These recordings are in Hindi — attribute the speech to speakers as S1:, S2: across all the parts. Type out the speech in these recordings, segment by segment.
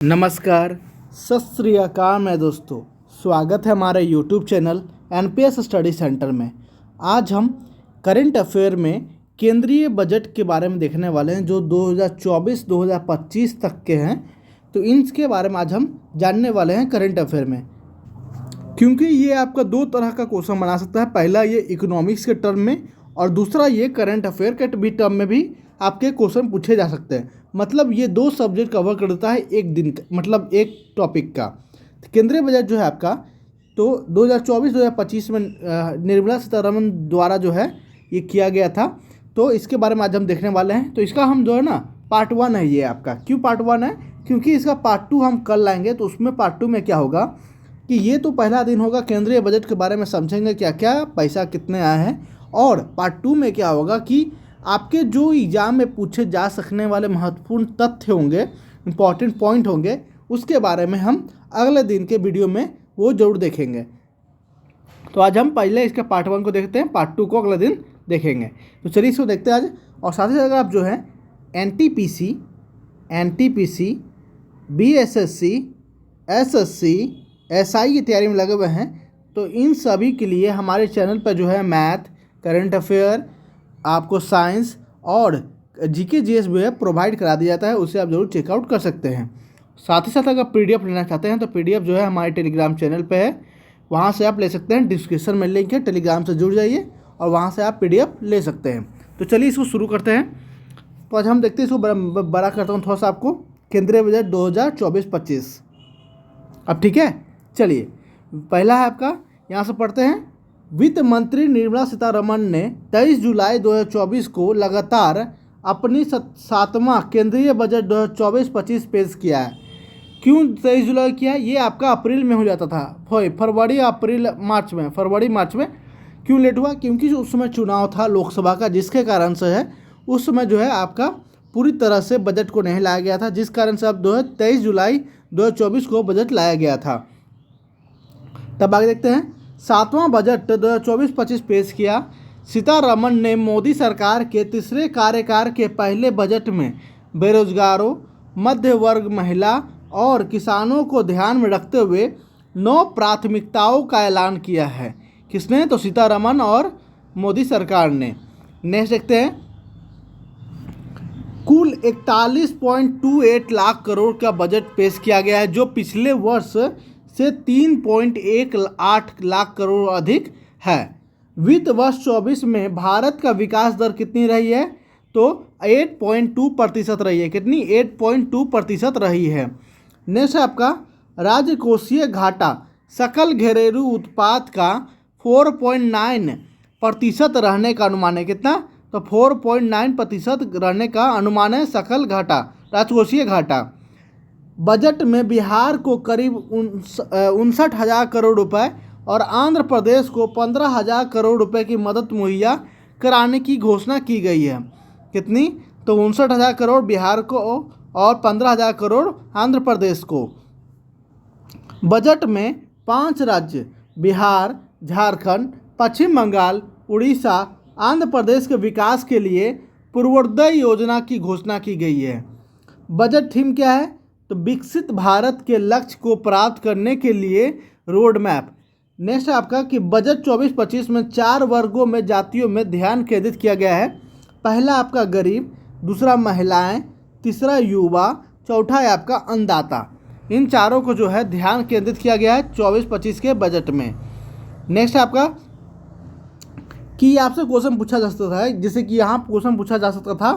S1: नमस्कार, सत श्री अकाल मैं दोस्तों। स्वागत है हमारे YouTube channel NPS study centre में। आज हम करंट अफेयर में केंद्रीय बजट के बारे में देखने वाले हैं जो 2024-2025 तक के हैं। तो इनके बारे में आज हम जानने वाले हैं करंट अफेयर में, क्योंकि ये आपका दो तरह का क्वेश्चन बना सकता है। पहला ये इकोनॉमिक्स के टर्म में और दूसरा ये करंट अफेयर के भी टर्म में भी आपके क्वेश्चन पूछे जा सकते हैं। मतलब ये दो सब्जेक्ट कवर कर देता है एक दिन का, मतलब एक टॉपिक का। तो केंद्रीय बजट जो है आपका तो 2024-2025 में निर्मला सीतारमण द्वारा जो है ये किया गया था। तो इसके बारे में आज हम देखने वाले हैं। तो इसका हम जो है ना पार्ट 1 है ये आपका। क्यों पार्ट 1 है? क्योंकि इसका पार्ट 2 हम कल लाएंगे। तो उसमें पार्ट 2 में क्या होगा कि ये तो पहला दिन होगा, केंद्रीय बजट के बारे में समझेंगे क्या क्या पैसा कितने आए हैं। और पार्ट 2 में क्या होगा कि आपके जो एग्ज़ाम में पूछे जा सकने वाले महत्वपूर्ण तथ्य होंगे, इंपॉर्टेंट पॉइंट होंगे, उसके बारे में हम अगले दिन के वीडियो में वो जरूर देखेंगे। तो आज हम पहले इसके पार्ट 1 को देखते हैं, पार्ट 2 को अगले दिन देखेंगे। तो चलिए इसको देखते हैं आज। और साथ ही साथ अगर आप जो है एनटीपीसी, बीएसएससी, एसएससी, एसआई की तैयारी में लगे हुए हैं तो इन सभी के लिए हमारे चैनल पर जो है मैथ, करंट अफेयर, आपको साइंस और जीके जीएस भी है प्रोवाइड करा दिया जाता है। उसे आप जरूर चेकआउट कर सकते हैं। साथ ही साथ अगर पीडीएफ लेना चाहते हैं तो पीडीएफ जो है हमारे टेलीग्राम चैनल पे है, वहाँ से आप ले सकते हैं। डिस्क्रिप्शन में लिंक है, टेलीग्राम से जुड़ जाइए और वहाँ से आप पीडीएफ ले सकते हैं। तो चलिए इसको शुरू करते हैं। तो आज हम देखते हैं, इसको बड़ा करता हूँ थोड़ा सा आपको, केंद्रीय बजट 2024-25। अब ठीक है, चलिए पहला है आपका, यहाँ से पढ़ते हैं। वित्त मंत्री निर्मला सीतारमण ने 23 जुलाई 2024 को लगातार अपनी 7वां केंद्रीय बजट 2024-25 पेश किया है। क्यों 23 जुलाई किया? ये आपका अप्रैल में हो जाता था, फरवरी मार्च में। क्यों लेट हुआ? क्योंकि उस समय चुनाव था लोकसभा का, जिसके कारण से है उस समय जो है आपका पूरी तरह से बजट को नहीं लाया गया था, जिस कारण से अब 23 जुलाई 2024 को बजट लाया गया था। तब आगे देखते हैं। 7वां बजट 2024-25 पेश किया। सीतारमण ने मोदी सरकार के तीसरे कार्यकाल के पहले बजट में बेरोजगारों, मध्य वर्ग, महिला और किसानों को ध्यान में रखते हुए 9 प्राथमिकताओं का ऐलान किया है। किसने? तो सीतारमण और मोदी सरकार ने। नेक्स्ट देखते हैं। कुल 41.28 लाख करोड़ का बजट पेश किया गया है, जो पिछले वर्ष से 3.18 लाख करोड़ अधिक है। वित्त वर्ष 24 में भारत का विकास दर कितनी रही है? तो 8.2% रही है। कितनी? 8.2% रही है। नेक्स्ट है आपका राजकोषीय घाटा सकल घरेलू उत्पाद का 4.9% रहने का अनुमान है। कितना? तो 4.9% रहने का अनुमान है सकल घाटा, राजकोषीय घाटा। बजट में बिहार को करीब 59,000 करोड़ रुपए और आंध्र प्रदेश को 15,000 करोड़ रुपए की मदद मुहैया कराने की घोषणा की गई है। कितनी? तो 59,000 करोड़ बिहार को और 15,000 करोड़ आंध्र प्रदेश को। बजट में 5 राज्य बिहार, झारखंड, पश्चिम बंगाल, उड़ीसा, आंध्र प्रदेश के विकास के लिए पूर्वोदय योजना की घोषणा की गई है। बजट थीम क्या है? तो विकसित भारत के लक्ष्य को प्राप्त करने के लिए रोड मैप। नेक्स्ट है आपका कि बजट 24-25 में 4 वर्गों में जातियों में ध्यान केंद्रित किया गया है। पहला आपका गरीब, दूसरा महिलाएं, तीसरा युवा, चौथा है आपका अन्नदाता। इन चारों को जो है ध्यान केंद्रित किया गया है 24-25 के बजट में। नेक्स्ट आपका कि आपसे क्वेश्चन पूछा जा सकता था, जैसे कि यहाँ क्वेश्चन पूछा जा सकता था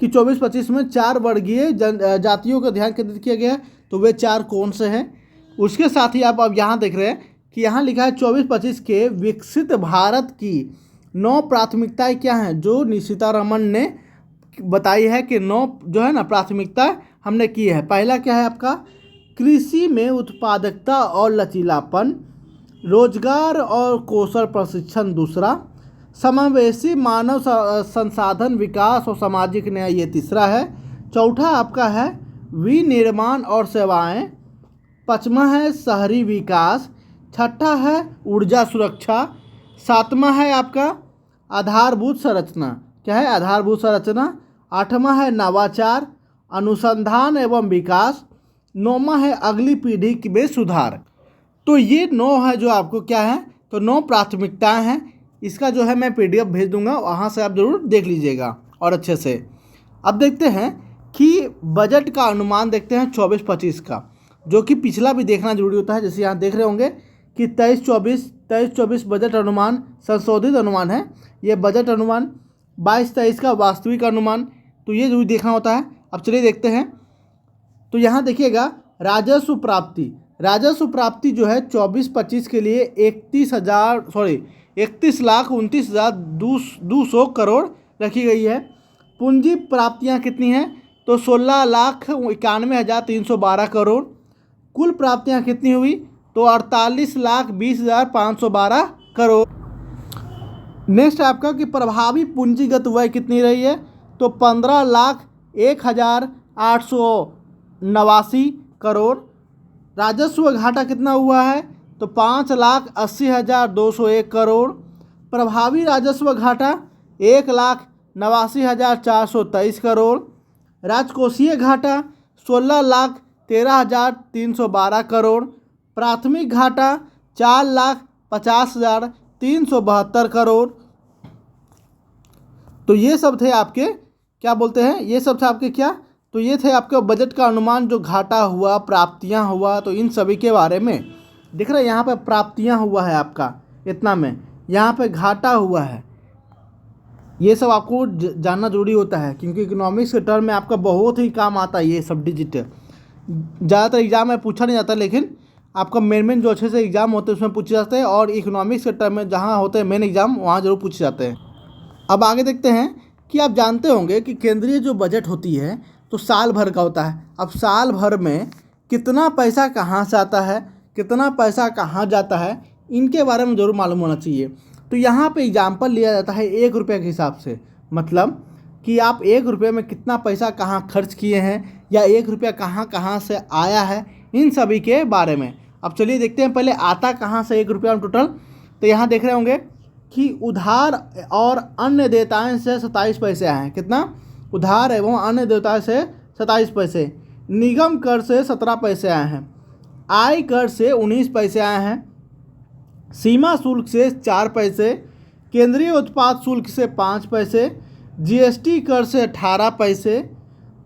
S1: कि 24-25 में 4 वर्गीय जातियों का ध्यान केंद्रित किया गया है, तो वे 4 कौन से हैं? उसके साथ ही आप अब यहाँ देख रहे हैं कि यहाँ लिखा है 24-25 के विकसित भारत की 9 प्राथमिकताएं क्या हैं, जो सीतारमण ने बताई है कि 9 जो है ना प्राथमिकता हमने की है। पहला क्या है आपका? कृषि में उत्पादकता और लचीलापन, रोजगार और कौशल प्रशिक्षण। दूसरा, समावेशी मानव संसाधन विकास और सामाजिक न्याय, ये तीसरा है। चौथा आपका है विनिर्माण और सेवाएं। पाँचवा है शहरी विकास। छठा है ऊर्जा सुरक्षा। सातवां है आपका आधारभूत संरचना। क्या है? आधारभूत संरचना। आठवां है नवाचार, अनुसंधान एवं विकास। 9वां है अगली पीढ़ी में सुधार। तो ये 9 है जो आपको क्या है, तो 9 प्राथमिकताएं हैं। इसका जो है मैं PDF भेज दूंगा, वहाँ से आप ज़रूर देख लीजिएगा और अच्छे से। अब देखते हैं कि बजट का अनुमान देखते हैं 24-25 का, जो कि पिछला भी देखना जरूरी होता है। जैसे यहाँ देख रहे होंगे कि 23-24 बजट अनुमान संशोधित अनुमान है, ये बजट अनुमान। 22-23 का वास्तविक अनुमान, तो ये जरूर देखना होता है। अब चलिए देखते हैं। तो यहाँ देखिएगा राजस्व प्राप्ति जो है 24-25 के लिए 31,29,200 करोड़ रखी गई है। पूंजी प्राप्तियाँ कितनी हैं, तो 16,91,312 करोड़। कुल प्राप्तियाँ कितनी हुई, तो 48,20,512 करोड़। नेक्स्ट आपका कि प्रभावी पूंजीगत व्यय कितनी रही है, तो 15,01,889 करोड़। राजस्व घाटा कितना हुआ है, तो 5,80,201 करोड़। प्रभावी राजस्व घाटा 1,89,423 करोड़। राजकोषीय घाटा 16,13,312 करोड़। प्राथमिक घाटा 4,50,372 करोड़। तो ये सब थे आपके क्या बोलते हैं, ये सब थे आपके क्या, तो ये थे आपके बजट का अनुमान, जो घाटा हुआ, प्राप्तियां हुआ, तो इन सभी के बारे में देख रहे हैं। यहाँ पे प्राप्तियां हुआ है आपका इतना में, यहाँ पे घाटा हुआ है। ये सब आपको जानना जरूरी होता है, क्योंकि इकोनॉमिक्स के टर्म में आपका बहुत ही काम आता है ये सब डिजिट। ज़्यादातर एग्जाम में पूछा नहीं जाता, लेकिन आपका मेन जो अच्छे से एग्जाम होते हैं उसमें पूछे जाते हैं, और इकोनॉमिक्स के टर्म में जहाँ होते हैं मेन एग्जाम, वहाँ जरूर पूछे जाते हैं। अब आगे देखते हैं कि आप जानते होंगे कि केंद्रीय जो बजट होती है तो साल भर का होता है। अब साल भर में कितना पैसा कहाँ से आता है, कितना पैसा कहाँ जाता है, इनके बारे में ज़रूर मालूम होना चाहिए। तो यहाँ पे एग्जाम्पल लिया जाता है 1 रुपये के हिसाब से, मतलब कि आप 1 रुपये में कितना पैसा कहाँ खर्च किए हैं, या 1 रुपया कहाँ कहाँ से आया है, इन सभी के बारे में। अब चलिए देखते हैं पहले आता कहाँ से 1 रुपया में टोटल। तो यहाँ देख रहे होंगे कि उधार और अन्य देयताएं से 27 पैसे आए हैं। कितना, उधार एवं अन्य देयताएं से 27 पैसे। निगम कर से 17 पैसे आए हैं। आय कर से 19 पैसे आए हैं। सीमा शुल्क से 4 पैसे। केंद्रीय उत्पाद शुल्क से 5 पैसे। GST कर से 18 पैसे।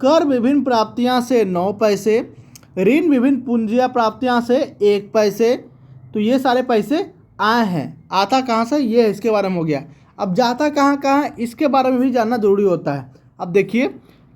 S1: कर विभिन्न प्राप्तियां से 9 पैसे। ऋण विभिन्न पूंजियां प्राप्तियां से 1 पैसे। तो ये सारे पैसे आए हैं। आता कहाँ से, ये इसके बारे में हो गया। अब जाता कहाँ कहाँ, इसके बारे में भी जानना जरूरी होता है। अब देखिए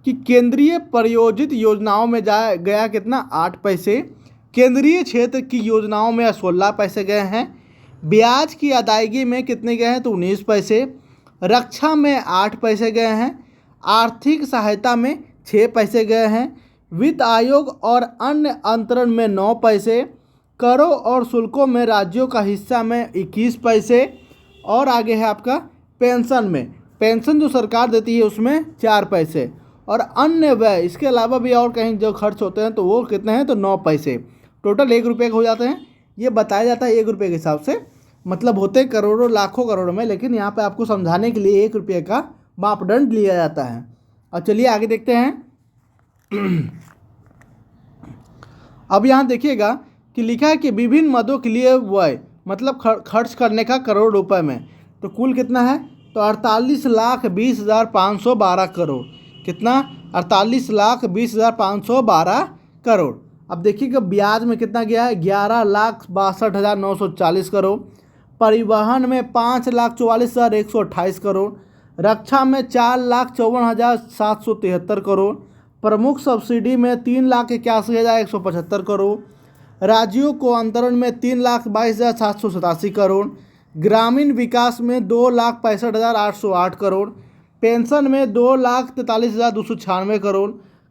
S1: कि केंद्रीय प्रायोजित योजनाओं में गया कितना, 8 पैसे। केंद्रीय क्षेत्र की योजनाओं में 16 पैसे गए हैं। ब्याज की अदायगी में कितने गए हैं, तो 19 पैसे। रक्षा में 8 पैसे गए हैं। आर्थिक सहायता में 6 पैसे गए हैं। वित्त आयोग और अन्य अंतरण में 9 पैसे। करों और शुल्कों में राज्यों का हिस्सा में 21 पैसे। और आगे है आपका पेंशन में, पेंशन जो सरकार देती है उसमें 4 पैसे। और अन्य व्यय, इसके अलावा भी और कहीं जो खर्च होते हैं तो वो कितने हैं, तो 9 पैसे। टोटल 1 रुपये के हो जाते हैं। ये बताया जाता है 1 रुपये के हिसाब से, मतलब होते हैं करोड़ों लाखों करोड़ों में, लेकिन यहाँ पे आपको समझाने के लिए 1 रुपये का मापदंड लिया जाता है। और चलिए आगे देखते हैं। अब यहाँ देखिएगा कि लिखा है कि विभिन्न मदों के लिए व्यय, मतलब खर्च करने का करोड़ रुपए में, तो कुल कितना है, तो 48,20,512 करोड़। कितना, 48,20,512 करोड़। अब देखिए कि ब्याज में कितना गया है, 11,62,940 करोड़। परिवहन में 5,44,128 करोड़। रक्षा में 4,54,773 करोड़। प्रमुख सब्सिडी में 3,81,175 करोड़। राज्यों को अंतरण में 3,22,787 करोड़। ग्रामीण विकास में 2,65,808 करोड़। पेंशन में 2,43,296 करोड़।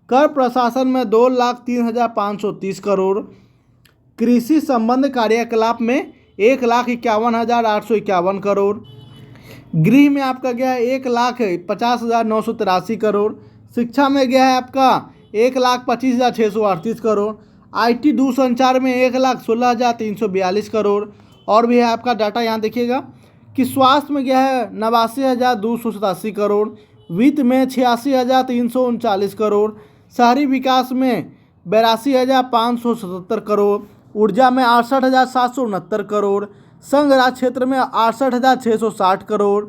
S1: कर प्रशासन में 2,03,530 करोड़। कृषि संबंध कार्यकलाप में 1,51,851 करोड़। गृह में आपका गया है 1,50,983 करोड़। शिक्षा में गया है आपका 1,25,638 करोड़। IT दूरसंचार में 1,16,342 करोड़। और भी है आपका डाटा, यहाँ देखिएगा कि स्वास्थ्य में गया है 89,287 करोड़। वित्त में 86,339 करोड़। शहरी विकास में 82,577 करोड़, ऊर्जा में 68,769 करोड़, संघ राज्य क्षेत्र में 68,660 करोड़,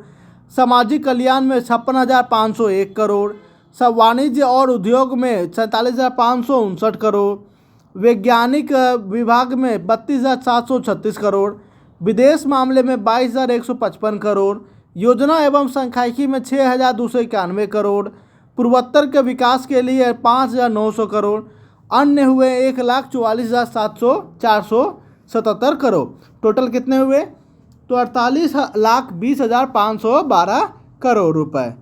S1: सामाजिक कल्याण में 56,501 करोड़, सब वाणिज्य और उद्योग में 47,559 करोड़, वैज्ञानिक विभाग में 32,736 करोड़, विदेश मामले में 22,155 करोड़, योजना एवं सांख्यिकी में 6,291 करोड़, पूर्वोत्तर के विकास के लिए 5,900 करोड़, अन्य हुए 1,44,477 करोड़। टोटल कितने हुए? तो 48,20,512 करोड़ रुपए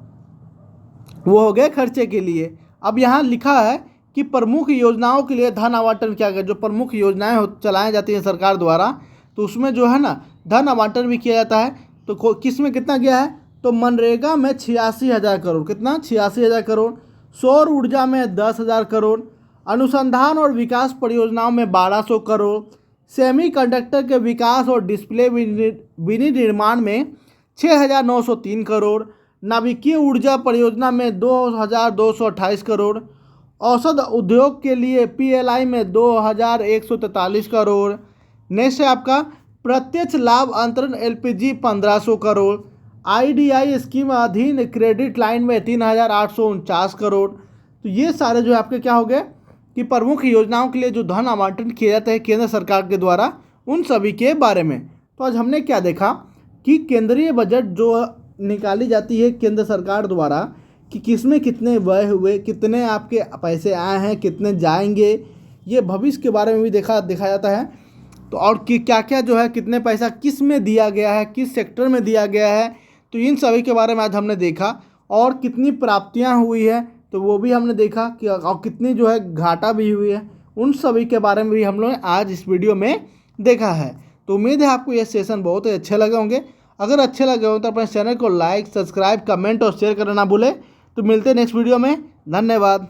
S1: वो हो गए खर्चे के लिए। अब यहाँ लिखा है कि प्रमुख योजनाओं के लिए धन आवंटन क्या गया। जो प्रमुख योजनाएं चलाई जाती हैं सरकार द्वारा, तो उसमें जो है ना धन आवंटन भी किया जाता है। तो किस में कितना गया है? तो मनरेगा में 86,000 करोड़। कितना? 86,000 करोड़। सौर ऊर्जा में 10,000 करोड़, अनुसंधान और विकास परियोजनाओं में 1,200 करोड़, सेमीकंडक्टर के विकास और डिस्प्ले विनिर्माण में 6,903 करोड़, नाभिकीय ऊर्जा परियोजना में 2,228 करोड़, औषध उद्योग के लिए PLI में 2,143 करोड़। नेक्स्ट है आपका प्रत्यक्ष लाभ अंतरण LPG 1,500 करोड़, IDI स्कीम अधीन क्रेडिट लाइन में 3,849 करोड़। तो ये सारे जो है आपके क्या हो गए कि प्रमुख योजनाओं के लिए जो धन आवंटन किया जाता है केंद्र सरकार के द्वारा, उन सभी के बारे में। तो आज हमने क्या देखा कि केंद्रीय बजट जो निकाली जाती है केंद्र सरकार द्वारा कि किसमें कितने व्यय हुए, कितने आपके पैसे आए हैं, कितने जाएंगे, ये भविष्य के बारे में भी देखा जाता है। तो और कि क्या क्या जो है कितने पैसा किस में दिया गया है, किस सेक्टर में दिया गया है, तो इन सभी के बारे में आज हमने देखा। और कितनी प्राप्तियां हुई है तो वो भी हमने देखा कि और कितनी जो है घाटा भी हुई है, उन सभी के बारे में भी हम लोग ने आज इस वीडियो में देखा है। तो उम्मीद है आपको ये सेशन बहुत ही अच्छे लगे होंगे। अगर अच्छे लगे हो तो अपने चैनल को लाइक, सब्सक्राइब, कमेंट और शेयर करना ना भूलें। तो मिलते हैं नेक्स्ट वीडियो में। धन्यवाद।